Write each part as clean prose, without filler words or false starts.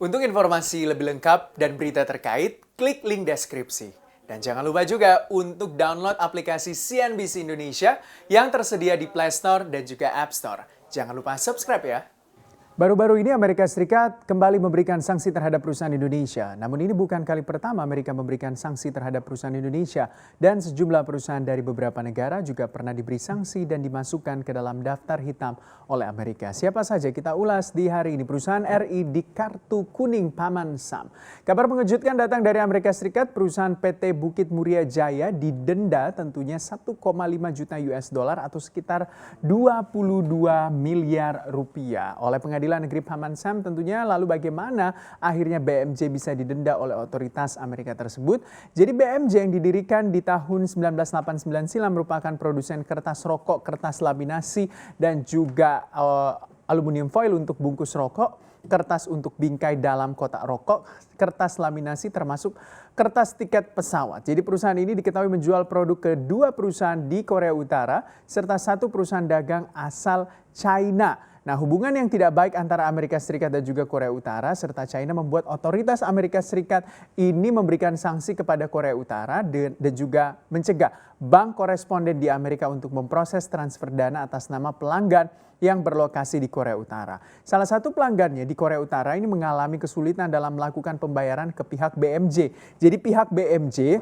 Untuk informasi lebih lengkap dan berita terkait, klik link deskripsi. Dan jangan lupa juga untuk download aplikasi CNBC Indonesia yang tersedia di Play Store dan juga App Store. Jangan lupa subscribe ya. Baru-baru ini Amerika Serikat kembali memberikan sanksi terhadap perusahaan Indonesia. Namun ini bukan kali pertama Amerika memberikan sanksi terhadap perusahaan Indonesia. Dan sejumlah perusahaan dari beberapa negara juga pernah diberi sanksi dan dimasukkan ke dalam daftar hitam oleh Amerika. Siapa saja kita ulas di hari ini. Perusahaan RI di kartu kuning Paman Sam. Kabar mengejutkan datang dari Amerika Serikat. Perusahaan PT Bukit Muria Jaya didenda tentunya 1,5 juta US dollar atau sekitar 22 miliar rupiah oleh Pengadilan Negeri Paman Sam. Tentunya lalu bagaimana akhirnya BMJ bisa didenda oleh otoritas Amerika tersebut. Jadi BMJ yang didirikan di tahun 1989 silam merupakan produsen kertas rokok, kertas laminasi dan juga aluminium foil untuk bungkus rokok, kertas untuk bingkai dalam kotak rokok, kertas laminasi termasuk kertas tiket pesawat. Jadi perusahaan ini diketahui menjual produk ke dua perusahaan di Korea Utara serta satu perusahaan dagang asal China. Nah, hubungan yang tidak baik antara Amerika Serikat dan juga Korea Utara serta China membuat otoritas Amerika Serikat ini memberikan sanksi kepada Korea Utara dan juga mencegah bank koresponden di Amerika untuk memproses transfer dana atas nama pelanggan yang berlokasi di Korea Utara. Salah satu pelanggannya di Korea Utara ini mengalami kesulitan dalam melakukan pembayaran ke pihak BMJ. Jadi pihak BMJ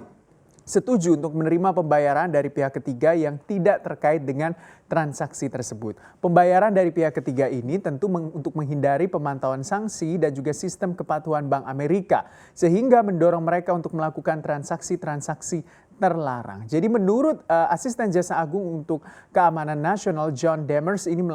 setuju untuk menerima pembayaran dari pihak ketiga yang tidak terkait dengan transaksi tersebut. Pembayaran dari pihak ketiga ini tentu untuk menghindari pemantauan sanksi dan juga sistem kepatuhan Bank Amerika, sehingga mendorong mereka untuk melakukan transaksi-transaksi terlarang. Jadi menurut Asisten Jasa Agung untuk Keamanan Nasional John Demers ini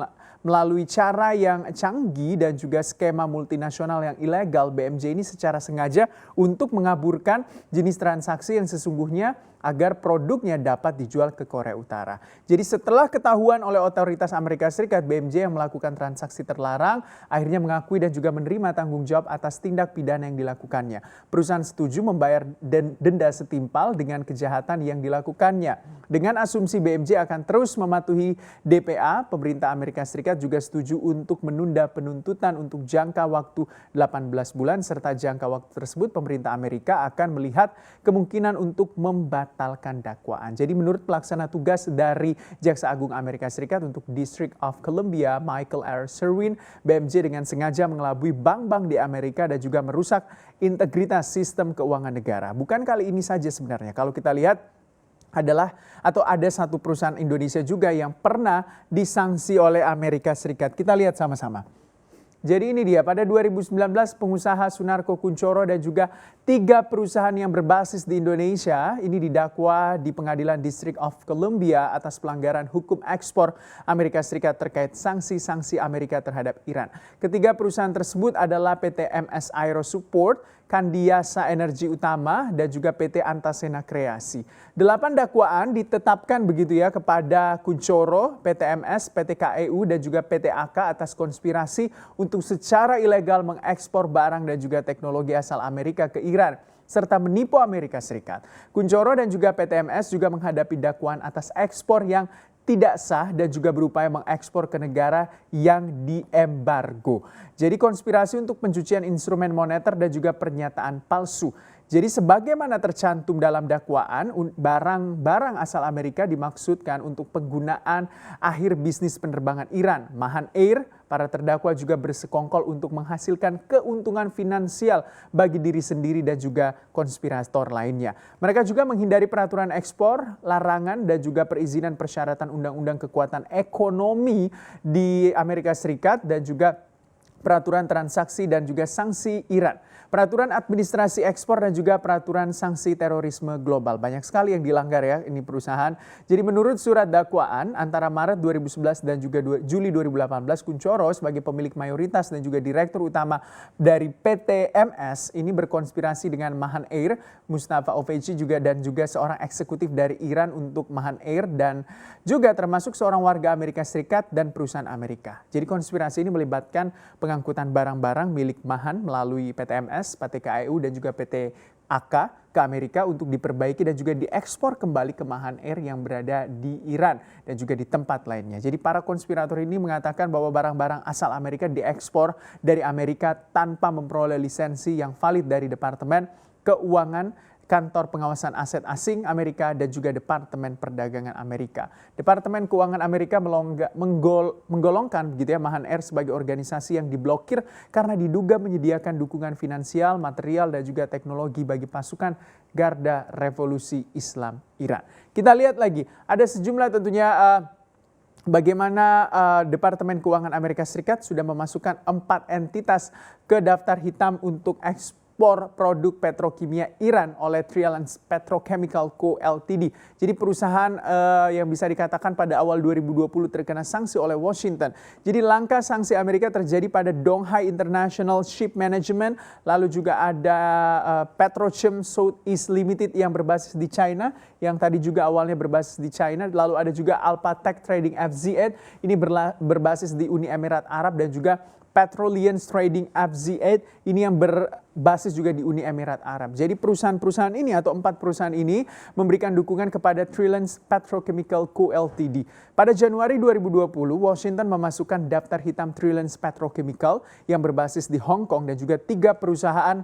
melalui cara yang canggih dan juga skema multinasional yang ilegal, BMJ ini secara sengaja untuk mengaburkan jenis transaksi yang sesungguhnya agar produknya dapat dijual ke Korea Utara. Jadi setelah ketahuan oleh otoritas Amerika Serikat, BMJ yang melakukan transaksi terlarang akhirnya mengakui dan juga menerima tanggung jawab atas tindak pidana yang dilakukannya. Perusahaan setuju membayar denda setimpal dengan kejahatan yang dilakukannya. Dengan asumsi BMJ akan terus mematuhi DPA, pemerintah Amerika Serikat juga setuju untuk menunda penuntutan untuk jangka waktu 18 bulan serta jangka waktu tersebut pemerintah Amerika akan melihat kemungkinan untuk membatalkan dakwaan. Jadi menurut pelaksana tugas dari Jaksa Agung Amerika Serikat untuk District of Columbia, Michael R. Sherwin, BMJ dengan sengaja mengelabui bank-bank di Amerika dan juga merusak integritas sistem keuangan negara. Bukan kali ini saja sebenarnya. Kalau kita lihat ada satu perusahaan Indonesia juga yang pernah disanksi oleh Amerika Serikat. Kita lihat sama-sama. Jadi ini dia, pada 2019 pengusaha Sunarko Kunchoro dan juga 3 perusahaan yang berbasis di Indonesia ini didakwa di Pengadilan District of Columbia atas pelanggaran hukum ekspor Amerika Serikat terkait sanksi-sanksi Amerika terhadap Iran. Ketiga perusahaan tersebut adalah PT MS Aero Support, Kandiasa Energi Utama, dan juga PT Antasena Kreasi. 8 dakwaan ditetapkan begitu ya kepada Kunchoro, PT MS, PT KEU, dan juga PT AK atas konspirasi untuk secara ilegal mengekspor barang dan juga teknologi asal Amerika ke Iran serta menipu Amerika Serikat. Kunchoro dan juga PT MS juga menghadapi dakwaan atas ekspor yang tidak sah dan juga berupaya mengekspor ke negara yang diembargo. Jadi konspirasi untuk pencucian instrumen moneter dan juga pernyataan palsu. Jadi sebagaimana tercantum dalam dakwaan, barang-barang asal Amerika dimaksudkan untuk penggunaan akhir bisnis penerbangan Iran. Mahan Air, para terdakwa juga bersekongkol untuk menghasilkan keuntungan finansial bagi diri sendiri dan juga konspirator lainnya. Mereka juga menghindari peraturan ekspor, larangan dan juga perizinan persyaratan undang-undang kekuatan ekonomi di Amerika Serikat dan juga peraturan transaksi dan juga sanksi Iran. Peraturan administrasi ekspor dan juga peraturan sanksi terorisme global. Banyak sekali yang dilanggar ya ini perusahaan. Jadi menurut surat dakwaan antara Maret 2011 dan juga Juli 2018, Kunchoro sebagai pemilik mayoritas dan juga direktur utama dari PT MS ini berkonspirasi dengan Mahan Air, Mustafa Ofeci juga dan juga seorang eksekutif dari Iran untuk Mahan Air dan juga termasuk seorang warga Amerika Serikat dan perusahaan Amerika. Jadi konspirasi ini melibatkan pengangkutan barang-barang milik Mahan melalui PT MS, PT KEU dan juga PT AK ke Amerika untuk diperbaiki dan juga diekspor kembali ke Mahan Air yang berada di Iran dan juga di tempat lainnya. Jadi para konspirator ini mengatakan bahwa barang-barang asal Amerika diekspor dari Amerika tanpa memperoleh lisensi yang valid dari Departemen Keuangan, Kantor Pengawasan Aset Asing Amerika, dan juga Departemen Perdagangan Amerika. Departemen Keuangan Amerika menggolongkan begitu ya Mahan Air sebagai organisasi yang diblokir karena diduga menyediakan dukungan finansial, material, dan juga teknologi bagi pasukan Garda Revolusi Islam Iran. Kita lihat lagi, ada sejumlah tentunya bagaimana Departemen Keuangan Amerika Serikat sudah memasukkan 4 entitas ke daftar hitam untuk ekspor produk petrokimia Iran oleh Trillens Petrochemical Co. Ltd. Jadi perusahaan yang bisa dikatakan pada awal 2020 terkena sanksi oleh Washington. Jadi langkah sanksi Amerika terjadi pada Donghai International Ship Management, lalu juga ada Petrochem Southeast Limited yang berbasis di China, yang tadi juga awalnya berbasis di China, lalu ada juga Alphatech Trading FZ8, ini berbasis di Uni Emirat Arab, dan juga Petrolians Trading FZ8 ini yang berbasis juga di Uni Emirat Arab. Jadi perusahaan-perusahaan ini atau 4 perusahaan ini memberikan dukungan kepada Trillens Petrochemical Co. Ltd. Pada Januari 2020, Washington memasukkan daftar hitam Trillens Petrochemical yang berbasis di Hong Kong dan juga 3 perusahaan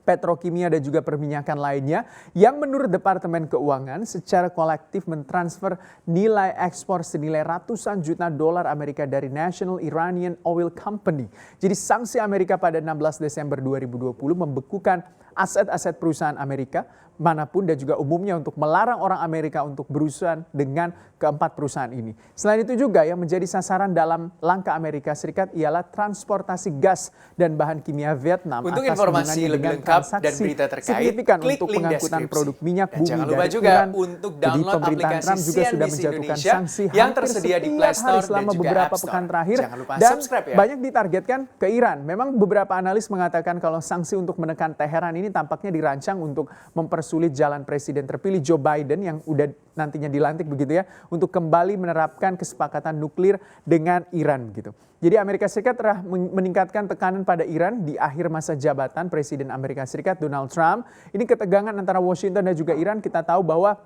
petrokimia dan juga perminyakan lainnya yang menurut Departemen Keuangan secara kolektif mentransfer nilai ekspor senilai ratusan juta dolar Amerika dari National Iranian Oil Company. Jadi sanksi Amerika pada 16 Desember 2020 membekukan aset-aset perusahaan Amerika manapun dan juga umumnya untuk melarang orang Amerika untuk berurusan dengan keempat perusahaan ini. Selain itu juga yang menjadi sasaran dalam langkah Amerika Serikat ialah transportasi gas dan bahan kimia Vietnam. Untuk informasi lebih lengkap dan berita terkait, klik untuk link pengangkutan deskripsi. produk minyak Dan bumi jangan lupa dari juga Iran. untuk Jadi download pemerintahan aplikasi Trump juga sudah CNBC menjatuhkan Indonesia sanksi yang hampir tersedia di setiap Play hari Store dan selama juga beberapa App Store. pekan terakhir. Jangan lupa Dan subscribe ya. banyak ditargetkan ke Iran. Memang beberapa analis mengatakan kalau sanksi untuk menekan Teheran ini tampaknya dirancang untuk mempersulit jalan Presiden terpilih Joe Biden yang udah nantinya dilantik begitu ya, untuk kembali menerapkan kesepakatan nuklir dengan Iran begitu. Jadi Amerika Serikat telah meningkatkan tekanan pada Iran di akhir masa jabatan Presiden Amerika Serikat Donald Trump. Ini ketegangan antara Washington dan juga Iran kita tahu bahwa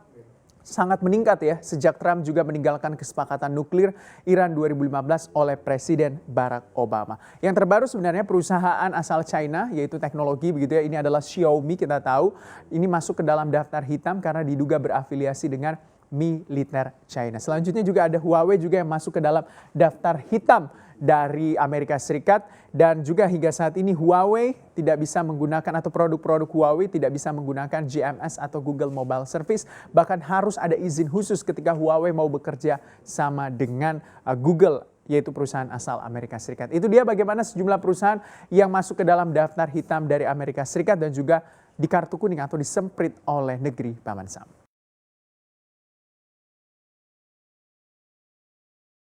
sangat meningkat ya sejak Trump juga meninggalkan kesepakatan nuklir Iran 2015 oleh Presiden Barack Obama. Yang terbaru sebenarnya perusahaan asal China yaitu teknologi begitu ya, ini adalah Xiaomi kita tahu. Ini masuk ke dalam daftar hitam karena diduga berafiliasi dengan militer China. Selanjutnya juga ada Huawei juga yang masuk ke dalam daftar hitam dari Amerika Serikat, dan juga hingga saat ini Huawei tidak bisa menggunakan atau produk-produk Huawei tidak bisa menggunakan GMS atau Google Mobile Service, bahkan harus ada izin khusus ketika Huawei mau bekerja sama dengan Google, yaitu perusahaan asal Amerika Serikat. Itu dia bagaimana sejumlah perusahaan yang masuk ke dalam daftar hitam dari Amerika Serikat dan juga di kartu kuning atau disemprit oleh negeri Paman Sam.